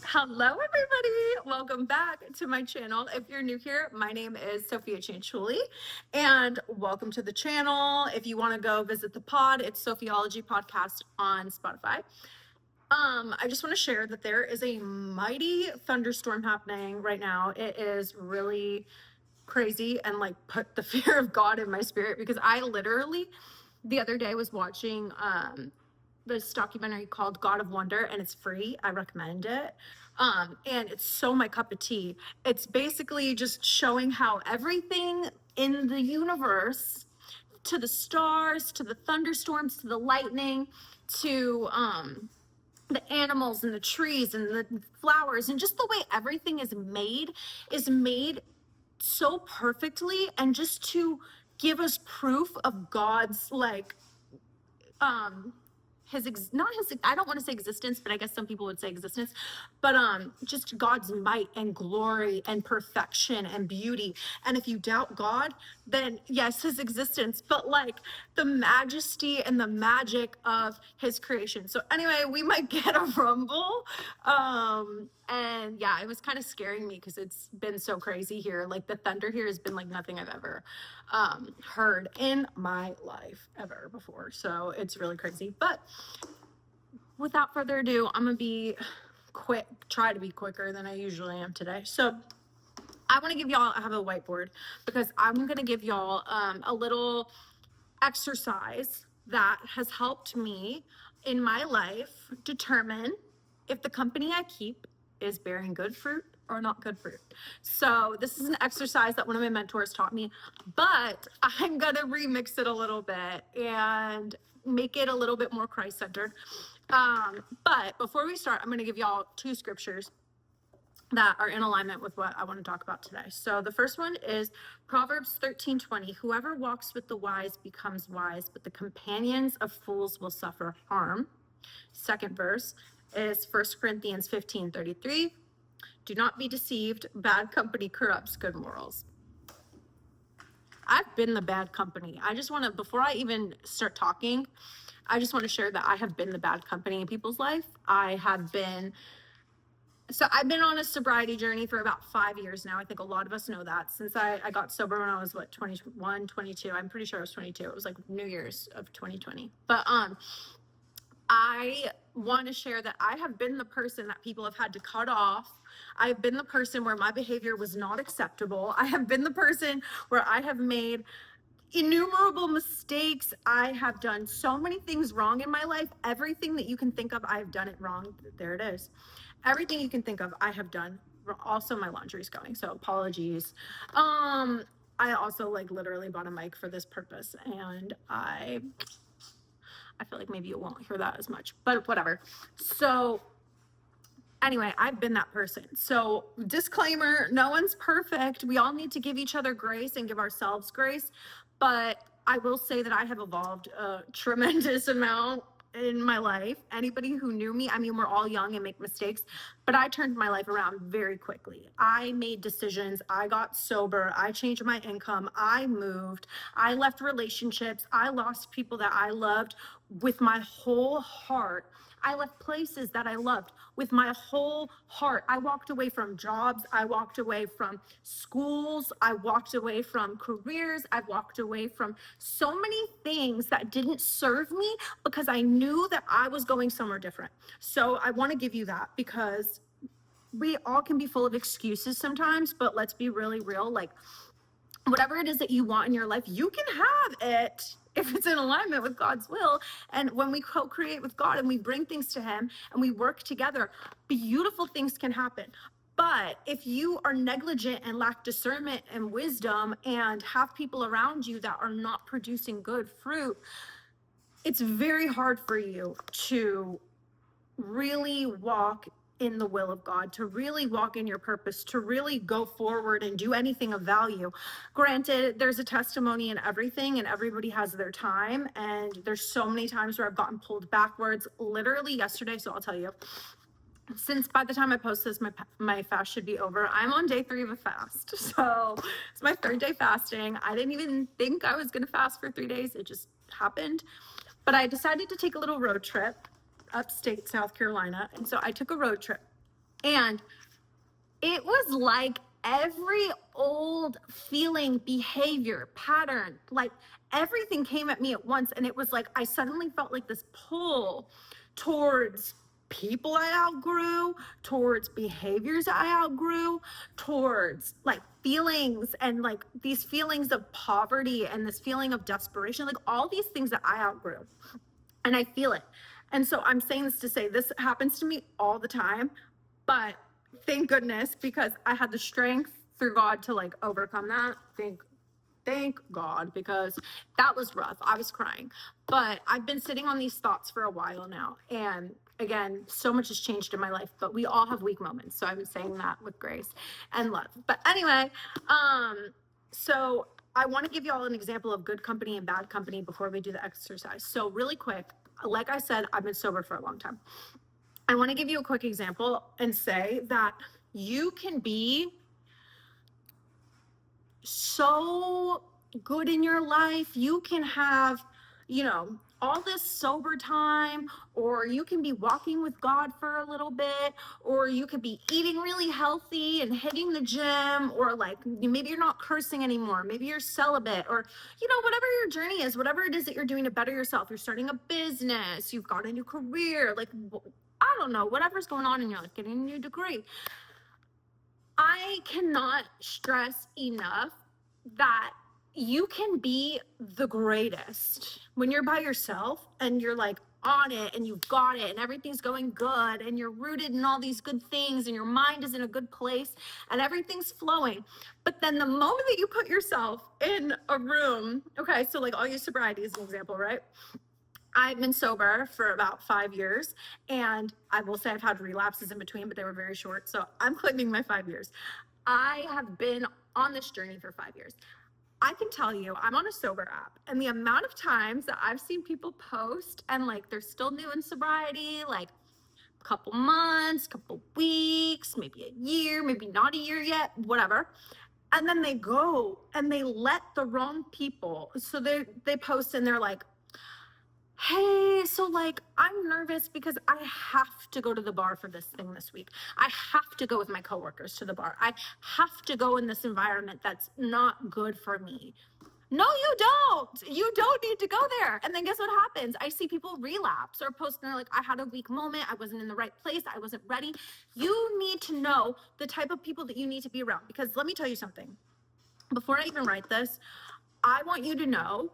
Hello, everybody. Welcome back to my channel. If you're new here, my name is Sophia Chanchuli, and welcome to the channel. If you want to go visit the pod, it's Sophiology Podcast on Spotify. I just want to share that there is a mighty thunderstorm happening right now. It is really crazy and like put the fear of God in my spirit, because I literally the other day was watching this documentary called God of Wonder, and it's free. I recommend it. And it's so my cup of tea. It's basically just showing how everything in the universe, to the stars, to the thunderstorms, to the lightning, to the animals and the trees and the flowers, and just the way everything is made so perfectly, and just to give us proof of God's not his, I don't want to say existence, but I guess some people would say existence, but just God's might and glory and perfection and beauty. And if you doubt God, then yes, his existence, but like the majesty and the magic of his creation. So anyway, we might get a rumble. And yeah, it was kind of scaring me because it's been so crazy here. Like the thunder here has been like nothing I've ever heard in my life ever before. So it's really crazy. But without further ado, I'm gonna be try to be quicker than I usually am today. So I want to give y'all, I have a whiteboard because I'm going to give y'all a little exercise that has helped me in my life determine if the company I keep is bearing good fruit or not good fruit. So this is an exercise that one of my mentors taught me, but I'm going to remix it a little bit and make it a little bit more Christ-centered. But before we start, I'm going to give y'all two scriptures that are in alignment with what I want to talk about today. So the first one is Proverbs 13:20. Whoever walks with the wise becomes wise, but the companions of fools will suffer harm. Second verse is 1 Corinthians 15:33. Do not be deceived. Bad company corrupts good morals. I've been the bad company. I just want to, before I even start talking, I just want to share that I have been the bad company in people's life. So I've been on a sobriety journey for about 5 years now. I think a lot of us know that. Since I got sober when I was 21, 22. I'm pretty sure I was 22. It was like New Year's of 2020. But I want to share that I have been the person that people have had to cut off. I have been the person where my behavior was not acceptable. I have been the person where I have made innumerable mistakes. I have done so many things wrong in my life. Everything that you can think of, I have done it wrong. There it is. Everything you can think of, I have done. Also, my laundry's going, so apologies. I also like literally bought a mic for this purpose, and I feel like maybe you won't hear that as much, but whatever. So anyway, I've been that person. So disclaimer, no one's perfect. We all need to give each other grace and give ourselves grace. But I will say that I have evolved a tremendous amount in my life. Anybody who knew me, I mean, we're all young and make mistakes, but I turned my life around very quickly. I made decisions. I got sober. I changed my income. I moved. I left relationships. I lost people that I loved with my whole heart. I left places that I loved with my whole heart. I walked away from jobs. I walked away from schools. I walked away from careers. I walked away from so many things that didn't serve me because I knew that I was going somewhere different. So I want to give you that, because we all can be full of excuses sometimes, but let's be really real. Like, whatever it is that you want in your life, you can have it if it's in alignment with God's will. And when we co-create with God and we bring things to him and we work together, beautiful things can happen. But if you are negligent and lack discernment and wisdom and have people around you that are not producing good fruit, it's very hard for you to really walk in the will of God, to really walk in your purpose, to really go forward and do anything of value. Granted, there's a testimony in everything, and everybody has their time. And there's so many times where I've gotten pulled backwards, literally yesterday. So I'll tell you, since by the time I post this, my fast should be over. I'm on day 3 of a fast. So it's my 3rd day fasting. I didn't even think I was going to fast for 3 days. It just happened. But I decided to take a little road trip upstate South Carolina. And so I took a road trip, And it was like every old feeling, behavior, pattern, like everything came at me at once. And it was like I suddenly felt like this pull towards people I outgrew, towards behaviors I outgrew, towards like feelings and like these feelings of poverty and this feeling of desperation, like all these things that I outgrew. And I feel it. And so I'm saying this to say this happens to me all the time, but thank goodness, because I had the strength through God to like overcome that. Thank God, because that was rough. I was crying, but I've been sitting on these thoughts for a while now. And again, so much has changed in my life, but we all have weak moments. So I'm saying that with grace and love. But anyway, so I want to give you all an example of good company and bad company before we do the exercise. So really quick, like I said, I've been sober for a long time. I want to give you a quick example and say that you can be so good in your life. You can have, all this sober time, or you can be walking with God for a little bit, or you could be eating really healthy and hitting the gym, or like maybe you're not cursing anymore. Maybe you're celibate, or, whatever your journey is, whatever it is that you're doing to better yourself. You're starting a business, you've got a new career, like, I don't know, whatever's going on in your life, getting a new degree. I cannot stress enough that you can be the greatest when you're by yourself and you're like on it and you've got it and everything's going good and you're rooted in all these good things and your mind is in a good place and everything's flowing. But then the moment that you put yourself in a room, okay, so like I'll use sobriety as an example, right? I've been sober for about 5 years, and I will say I've had relapses in between, but they were very short. So I'm claiming my 5 years. I have been on this journey for 5 years. I can tell you, I'm on a sober app, and the amount of times that I've seen people post and like they're still new in sobriety, like a couple months, couple weeks, maybe a year, maybe not a year yet, whatever. And then they go and they let the wrong people. So they post and they're like, hey, so like I'm nervous because I have to go to the bar for this thing this week. I have to go with my coworkers to the bar. I have to go in this environment that's not good for me. No, you don't. You don't need to go there. And then guess what happens? I see people relapse or post and they're like, I had a weak moment. I wasn't in the right place. I wasn't ready. You need to know the type of people that you need to be around, because let me tell you something. Before I even write this, I want you to know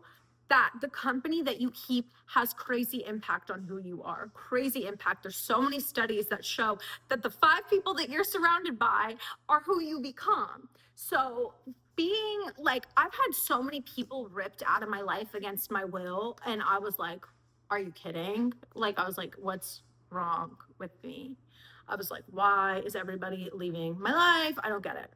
that the company that you keep has crazy impact on who you are. Crazy impact. There's so many studies that show that the 5 people that you're surrounded by are who you become. So being like, I've had so many people ripped out of my life against my will, and I was like, are you kidding? Like, I was like, what's wrong with me? I was like, why is everybody leaving my life? I don't get it.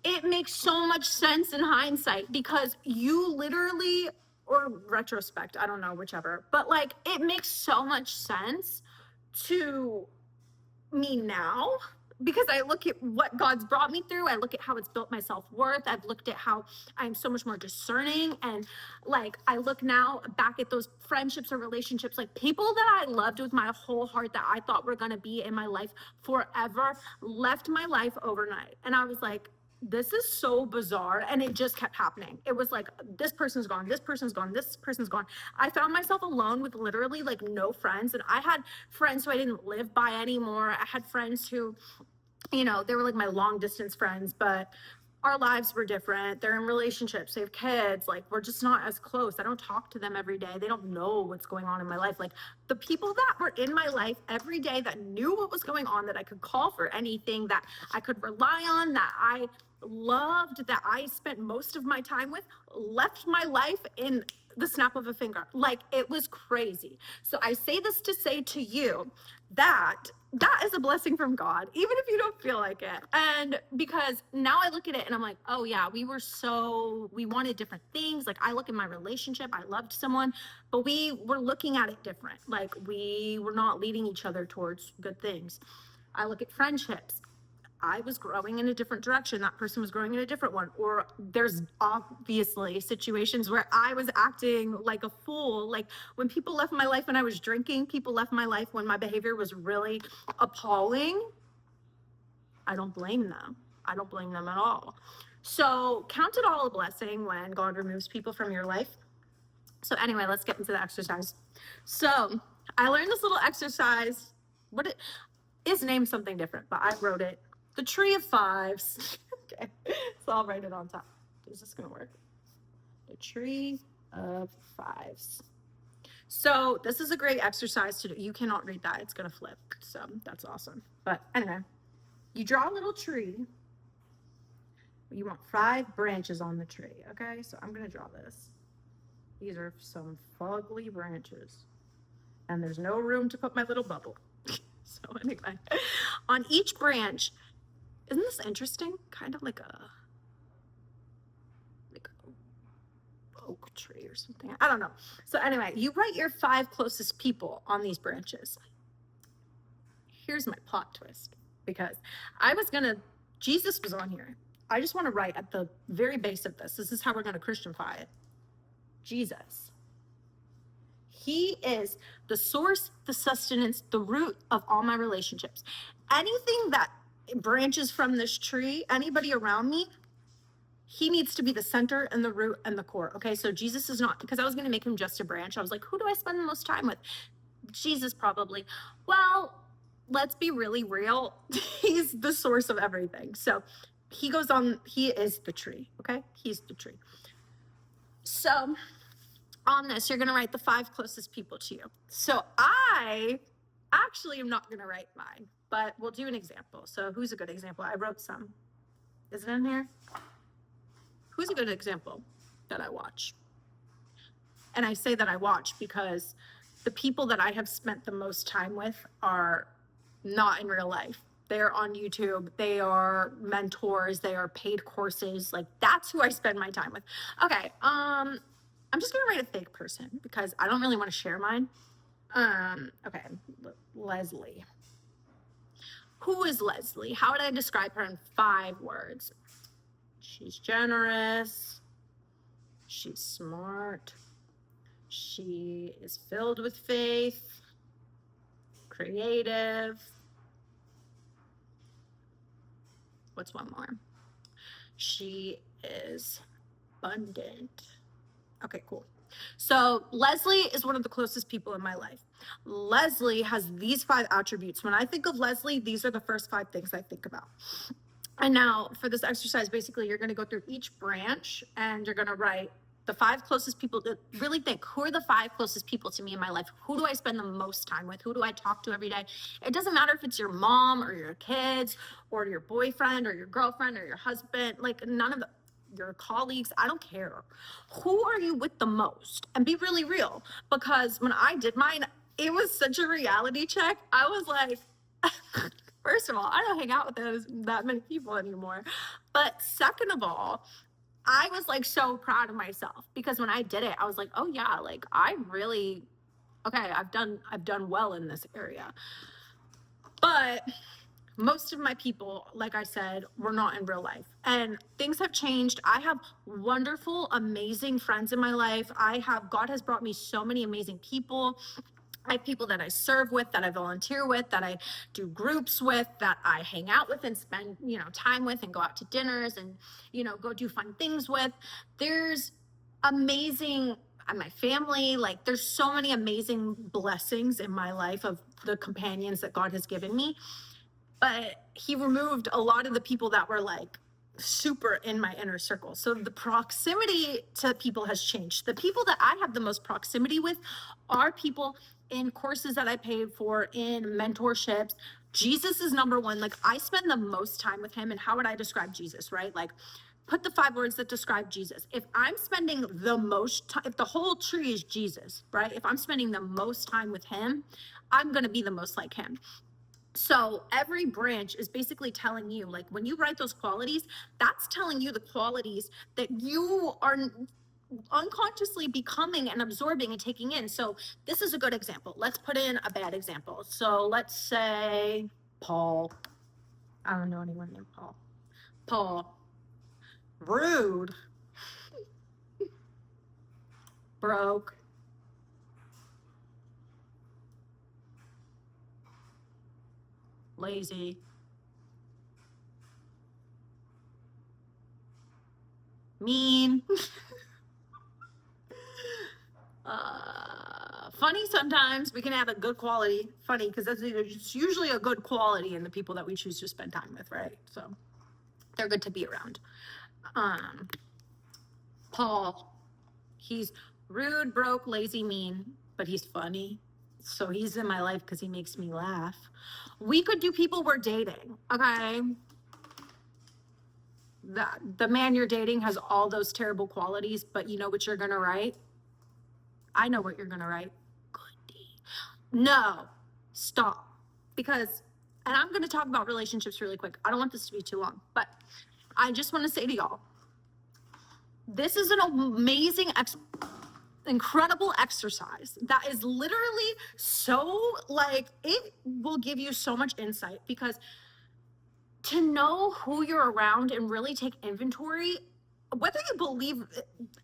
It makes so much sense in hindsight, because you literally, or retrospect, I don't know, whichever, but like it makes so much sense to me now, because I look at what God's brought me through. I look at how it's built my self-worth. I've looked at how I'm so much more discerning. And like, I look now back at those friendships or relationships, like people that I loved with my whole heart that I thought were going to be in my life forever, left my life overnight. And I was like, this is so bizarre. And it just kept happening. It was like, this person's gone, this person's gone, this person's gone. I found myself alone with literally like no friends. And I had friends who I didn't live by anymore. I had friends who, they were like my long distance friends, but our lives were different. They're in relationships, they have kids, like we're just not as close. I don't talk to them every day. They don't know what's going on in my life. Like the people that were in my life every day, that knew what was going on, that I could call for anything, that I could rely on, that I loved, that I spent most of my time with, left my life in the snap of a finger. Like it was crazy. So I say this to say to you that is a blessing from God, even if you don't feel like it. And because now I look at it and I'm like, oh yeah, we wanted different things. Like I look at my relationship, I loved someone, but we were looking at it different. Like we were not leading each other towards good things. I look at friendships. I was growing in a different direction. That person was growing in a different one. Or there's obviously situations where I was acting like a fool. Like when people left my life when I was drinking, people left my life when my behavior was really appalling. I don't blame them. I don't blame them at all. So count it all a blessing when God removes people from your life. So anyway, let's get into the exercise. So I learned this little exercise. What it is named something different, but I wrote it. The Tree of Fives. Okay, so I'll write it on top. Is this gonna work? The Tree of Fives. So this is a great exercise to do. You cannot read that. It's gonna flip. So that's awesome. But anyway, you draw a little tree. You want 5 branches on the tree, okay? So I'm gonna draw this. These are some fugly branches. And there's no room to put my little bubble. So anyway, on each branch, isn't this interesting? Kind of like a oak tree or something. I don't know. So anyway, you write your 5 closest people on these branches. Here's my plot twist, because Jesus was on here. I just want to write at the very base of this. This is how we're going to Christianify it. Jesus. He is the source, the sustenance, the root of all my relationships. Anything that branches from this tree, anybody around me, he needs to be the center and the root and the core. Okay, so Jesus is not, because I was going to make him just a branch. I was like, who do I spend the most time with? Jesus, probably. Well, let's be really real. He's the source of everything. So he goes on, he is the tree. Okay, he's the tree. So on this, you're going to write the 5 closest people to you. So I actually am not going to write mine, but we'll do an example. So who's a good example? I wrote some. Is it in here? Who's a good example that I watch? And I say that I watch because the people that I have spent the most time with are not in real life. They're on YouTube. They are mentors. They are paid courses. Like, that's who I spend my time with. Okay. I'm just going to write a fake person because I don't really want to share mine. Okay. Leslie. Who is Leslie? How would I describe her in 5 words? She's generous. She's smart. She is filled with faith. Creative. What's one more? She is abundant. Okay, cool. So Leslie is one of the closest people in my life. Leslie has these 5 attributes. When I think of Leslie, these are the first 5 things I think about. And now for this exercise, basically, you're going to go through each branch and you're going to write the 5 closest people. Really think, who are the 5 closest people to me in my life? Who do I spend the most time with? Who do I talk to every day? It doesn't matter if it's your mom or your kids or your boyfriend or your girlfriend or your husband, like none of your colleagues. I don't care. Who are you with the most? And be really real, because when I did mine, it was such a reality check. I was like, first of all, I don't hang out with that many people anymore. But second of all, I was like so proud of myself, because when I did it, I was like, oh yeah, like I really, okay, I've done well in this area. But most of my people, like I said, were not in real life, and things have changed. I have wonderful, amazing friends in my life. God has brought me so many amazing people. I have people that I serve with, that I volunteer with, that I do groups with, that I hang out with and spend, time with, and go out to dinners and, go do fun things with. There's amazing, my family, like there's so many amazing blessings in my life of the companions that God has given me. But he removed a lot of the people that were like super in my inner circle. So the proximity to people has changed. The people that I have the most proximity with are people in courses that I paid for, in mentorships. Jesus is number one. Like, I spend the most time with him. And how would I describe Jesus, right? Like, put the 5 words that describe Jesus. If I'm spending the most time, if the whole tree is Jesus, right? If I'm spending the most time with him, I'm going to be the most like him. So every branch is basically telling you, like, when you write those qualities, that's telling you the qualities that you are unconsciously becoming and absorbing and taking in. So this is a good example. Let's put in a bad example. So let's say Paul. I don't know anyone named Paul. Paul. Rude. Broke. Lazy. mean, funny sometimes. We can have a good quality. Funny, because it's usually a good quality in the people that we choose to spend time with, right? So they're good to be around. Paul, he's rude, broke, lazy, mean, but he's funny. So he's in my life because he makes me laugh. We could do people we're dating, okay? The man you're dating has all those terrible qualities, but you know what you're gonna write? I know what you're gonna write. Goody. No, stop. Because, and I'm gonna talk about relationships really quick. I don't want this to be too long, but I just want to say to y'all, this is an amazing, incredible exercise that is literally so, like, it will give you so much insight, because to know who you're around and really take inventory, whether you believe,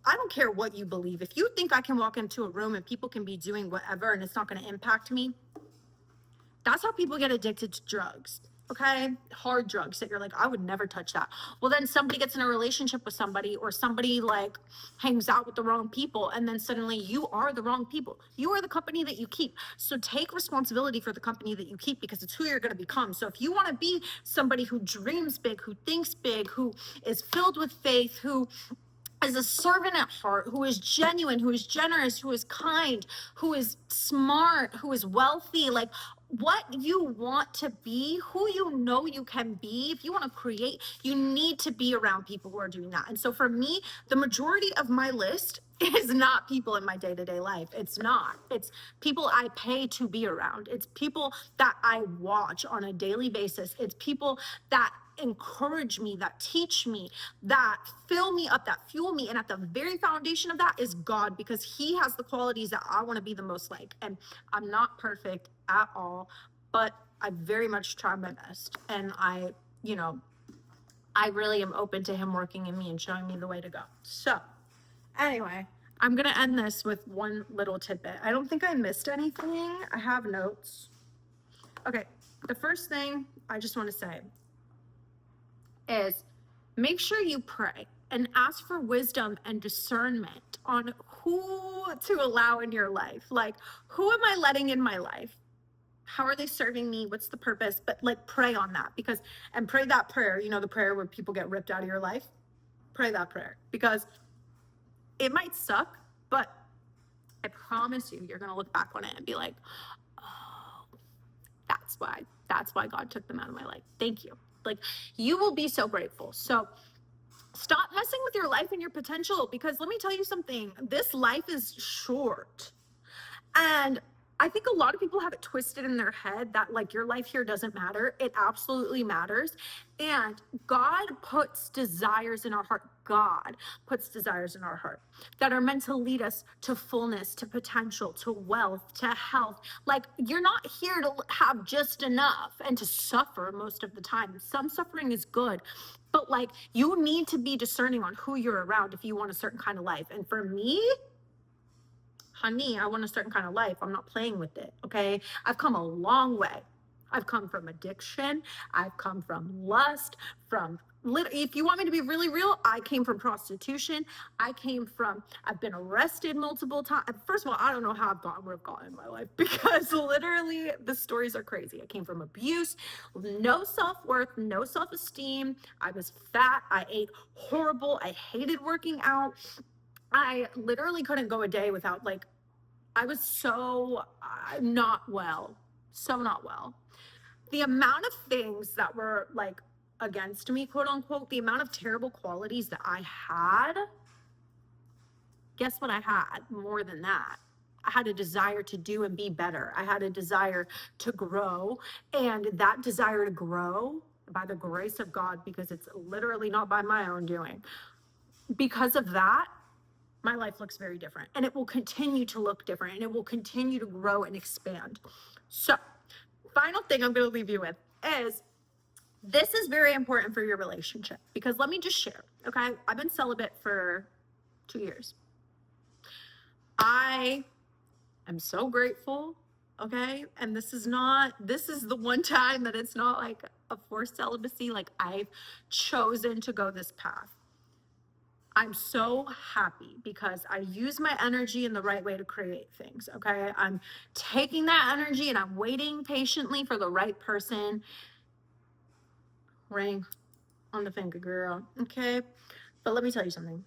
I don't care what you believe. If you think I can walk into a room and people can be doing whatever and it's not going to impact me, that's how people get addicted to drugs. Okay, hard drugs that you're like, I would never touch that. Well, then somebody gets in a relationship with somebody, or somebody like hangs out with the wrong people, and then suddenly you are the wrong people. You are the company that you keep. So take responsibility for the company that you keep, because it's who you're going to become. So if you want to be somebody who dreams big, who thinks big, who is filled with faith, who is a servant at heart, who is genuine, who is generous, who is kind, who is smart, who is wealthy, like what you want to be, who you know you can be, if you want to create, you need to be around people who are doing that. And so for me, the majority of my list is not people in my day-to-day life. It's not. It's people I pay to be around. It's people that I watch on a daily basis. It's people that encourage me, that teach me, that fill me up, that fuel me. And at the very foundation of that is God, because he has the qualities that I want to be the most like. And I'm not perfect at all, but I very much try my best. And I really am open to him working in me and showing me the way to go. So anyway, I'm going to end this with one little tidbit. I don't think I missed anything. I have notes. Okay. The first thing I just want to say is make sure you pray and ask for wisdom and discernment on who to allow in your life. Like, who am I letting in my life? How are they serving me? What's the purpose? But like, pray on that, and pray that prayer, the prayer where people get ripped out of your life. Pray that prayer, because it might suck, but I promise you're going to look back on it and be like, oh, that's why God took them out of my life. Thank you. Like, you will be so grateful. So stop messing with your life and your potential, because let me tell you something, this life is short. And I think a lot of people have it twisted in their head that like your life here doesn't matter. It absolutely matters. And God puts desires in our heart. God puts desires in our heart that are meant to lead us to fullness, to potential, to wealth, to health. Like, you're not here to have just enough and to suffer most of the time. Some suffering is good, but like, you need to be discerning on who you're around if you want a certain kind of life. And for me, honey, I want a certain kind of life. I'm not playing with it, okay? I've come a long way. I've come from addiction. I've come from lust, if you want me to be really real, I came from prostitution. I've been arrested multiple times. First of all, I don't know how I've gotten where I've gotten in my life, because literally the stories are crazy. I came from abuse, no self-worth, no self-esteem. I was fat. I ate horrible. I hated working out. I literally couldn't go a day without, like, I was so not well. The amount of things that were like against me, quote unquote, the amount of terrible qualities that I had, guess what I had more than that? I had a desire to do and be better. I had a desire to grow, and that desire to grow, by the grace of God, because it's literally not by my own doing, because of that, my life looks very different, and it will continue to look different, and it will continue to grow and expand. So, final thing I'm going to leave you with is, this is very important for your relationship, because let me just share, okay? I've been celibate for 2 years. I am so grateful, okay? And this is the one time that it's not like a forced celibacy. Like, I've chosen to go this path. I'm so happy because I use my energy in the right way to create things. Okay. I'm taking that energy and I'm waiting patiently for the right person. Ring on the finger, girl. Okay. But let me tell you something.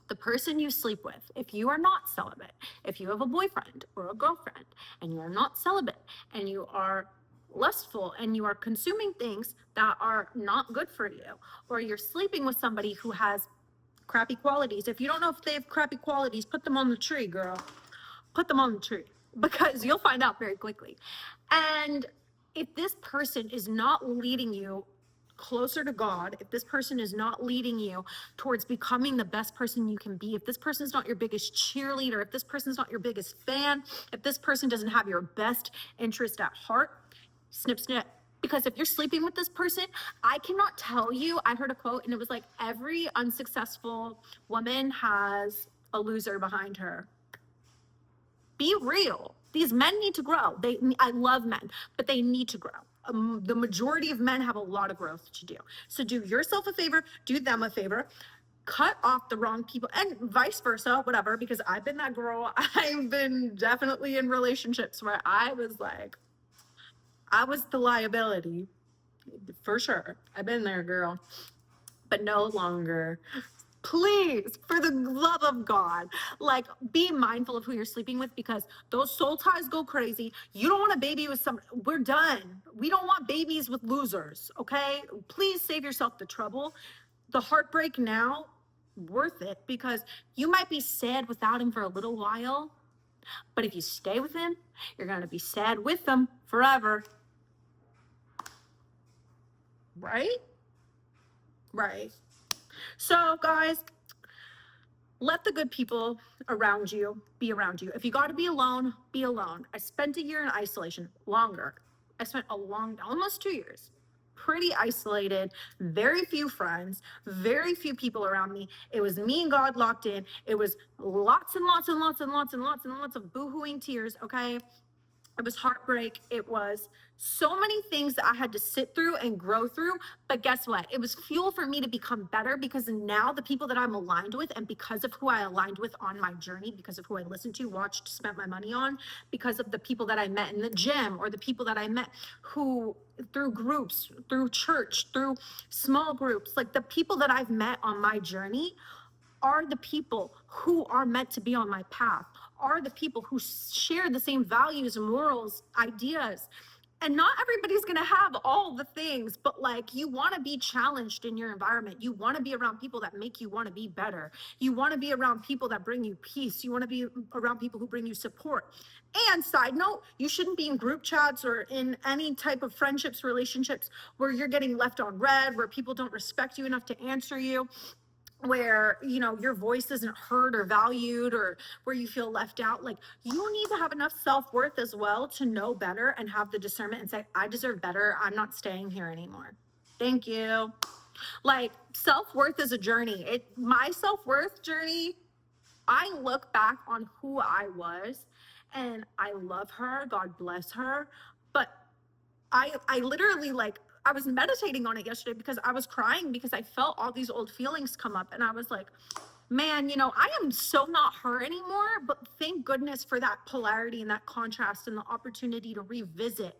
The person you sleep with, if you are not celibate, if you have a boyfriend or a girlfriend and you are not celibate and you are lustful and you are consuming things that are not good for you, or you're sleeping with somebody who has crappy qualities. If you don't know if they have crappy qualities, put them on the tree, girl. Put them on the tree because you'll find out very quickly. And if this person is not leading you closer to God, if this person is not leading you towards becoming the best person you can be, if this person is not your biggest cheerleader, if this person is not your biggest fan, if this person doesn't have your best interest at heart, snip, snip. Because if you're sleeping with this person, I cannot tell you, I heard a quote and it was like, every unsuccessful woman has a loser behind her. Be real. These men need to grow. I love men, but they need to grow. The majority of men have a lot of growth to do. So do yourself a favor, do them a favor, cut off the wrong people, and vice versa, whatever, because I've been that girl. I've been definitely in relationships where I was like, I was the liability, for sure. I've been there, girl, but no longer. Please, for the love of God, like, be mindful of who you're sleeping with, because those soul ties go crazy. You don't want a baby with some, we're done. We don't want babies with losers, okay? Please save yourself the trouble. The heartbreak now, worth it, because you might be sad without him for a little while, but if you stay with him, you're gonna be sad with him forever. Right? Right. So, guys, let the good people around you be around you. If you got to be alone, be alone. I spent a year in isolation, longer. I spent almost 2 years, pretty isolated, very few friends, very few people around me. It was me and God locked in. It was lots and lots and lots and lots and lots and lots of boohooing tears, okay? It was heartbreak. It was so many things that I had to sit through and grow through. But guess what? It was fuel for me to become better, because now the people that I'm aligned with, and because of who I aligned with on my journey, because of who I listened to, watched, spent my money on, because of the people that I met in the gym, or the people that I met who through groups, through church, through small groups, like the people that I've met on my journey are the people who are meant to be on my path, are the people who share the same values, morals, ideas. And not everybody's going to have all the things, but like, you want to be challenged in your environment. You want to be around people that make you want to be better. You want to be around people that bring you peace. You want to be around people who bring you support. And side note, you shouldn't be in group chats or in any type of friendships, relationships where you're getting left on red, where people don't respect you enough to answer you, where your voice isn't heard or valued, or where you feel left out. Like, you need to have enough self-worth as well to know better and have the discernment and say, I deserve better. I'm not staying here anymore. Thank you. Like, self-worth is a journey. My self-worth journey, I look back on who I was and I love her, God bless her, but I literally, like, I was meditating on it yesterday because I was crying because I felt all these old feelings come up, and I was like, man, I am so not her anymore. But thank goodness for that polarity and that contrast and the opportunity to revisit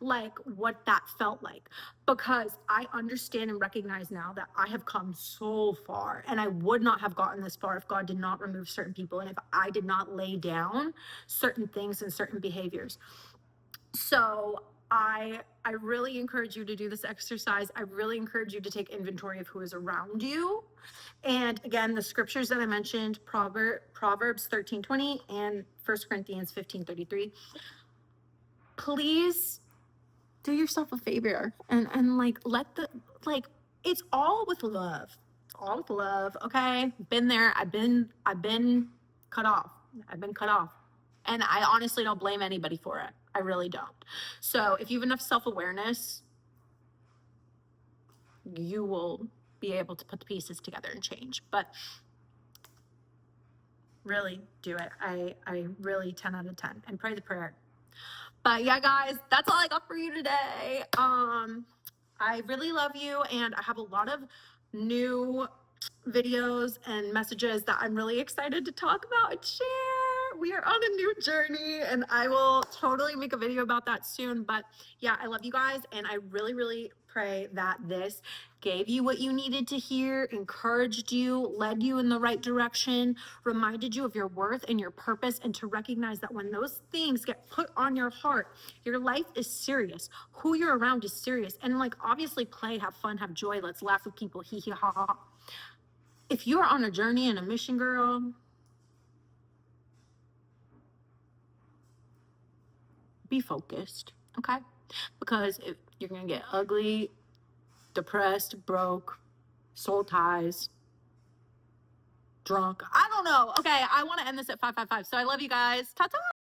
like what that felt like, because I understand and recognize now that I have come so far, and I would not have gotten this far if God did not remove certain people and if I did not lay down certain things and certain behaviors. So I really encourage you to do this exercise. I really encourage you to take inventory of who is around you. And again, the scriptures that I mentioned, Proverbs 13:20 and 1 Corinthians 15:33. Please do yourself a favor and like, it's all with love. It's all with love, okay? Been there. I've been cut off. I've been cut off. And I honestly don't blame anybody for it. I really don't. So if you have enough self-awareness, you will be able to put the pieces together and change. But really do it. I really 10 out of 10, and pray the prayer. But yeah, guys, that's all I got for you today. I really love you, and I have a lot of new videos and messages that I'm really excited to talk about and share. We are on a new journey, and I will totally make a video about that soon. But yeah, I love you guys, and I really, really pray that this gave you what you needed to hear, encouraged you, led you in the right direction, reminded you of your worth and your purpose, and to recognize that when those things get put on your heart, your life is serious. Who you're around is serious. And like, obviously, play, have fun, have joy. Let's laugh with people. Hee hee ha ha. If you're on a journey and a mission, girl, be focused, okay? Because if you're gonna get ugly, depressed, broke, soul ties, drunk. I don't know. Okay, I want to end this at 555. So I love you guys. Ta-ta.